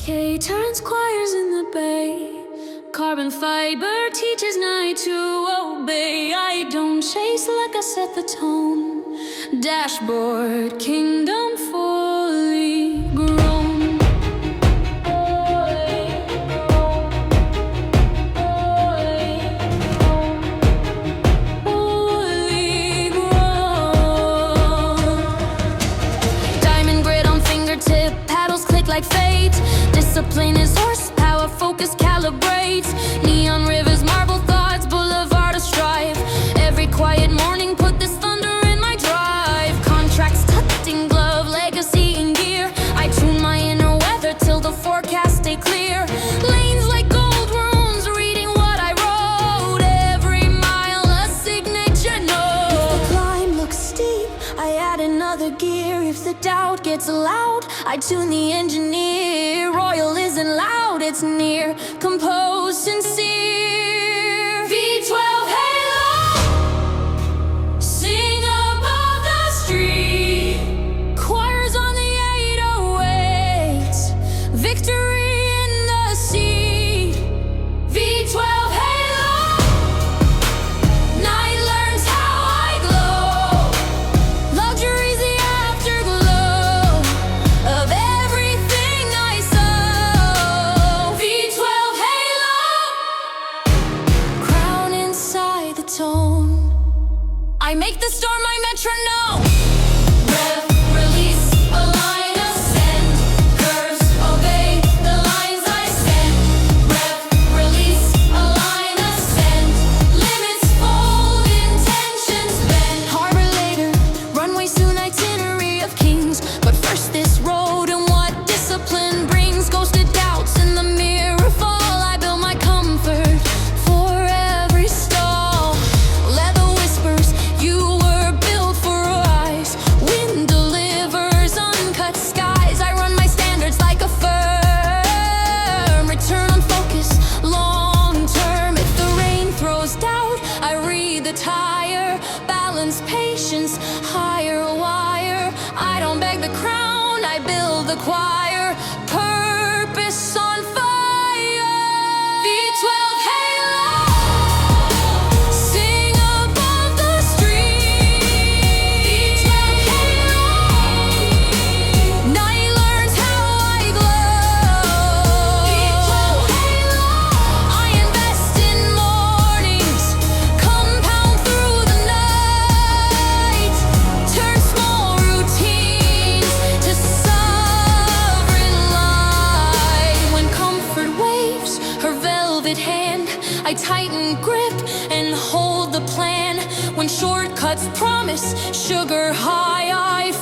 K turns choirs in the bay. Carbon fiber teaches night to obey. I don't chase like I set the tone. Dashboard kingdom fully grown. Fully grown. Diamond grid on fingertip, paddles click like fate. Discipline is horsepower, focus calibrates. Neon rivers, marble thoughts, boulevard of strife. Every quiet morning put this thunder in my drive. Contracts tucked in glove, legacy in gear. I tune my inner weather till the forecast stay clear. Lanes like gold runes, reading what I wrote. Every mile a signature note. If the climb looks steep, I add another gear. If the doubt gets loud, I tune the engineer. Royal isn't loud, it's near. Composed, sincere. V12 halo, sing above the street. Choirs on the 808s, victory in the sea. V12 halo, night learns how I glow. Luxury's the afterglow of everything I sow. V12 halo, crown inside the tone. I make the storm my metronome. Rev, release, align, ascend. Curves, obey the lines I send. Rev, release, align, ascend. Limits fold, intentions bend. Harbor later, runway soon, itinerary of kings. But first this road and what discipline brings. Ghosted doubts in the mirror fall. I build my comfort for every stall. Leather whispers, you were built for a rise. Wind delivers uncut skies. I run my standards like a firm. Return on focus, long term. If the rain throws doubt, I read the tire. Balance, patience, higher wire. I don't beg the crown, I build the choir. Purpose on fire. V12 halo, sing above the street. V12 halo, night learns how I glow. V12 halo, I invest in mornings, compound through the night. Turn small routines to sovereign light. When comfort waves her velvet hand, I tighten grip and hold the plan. When shortcuts promise sugar high, I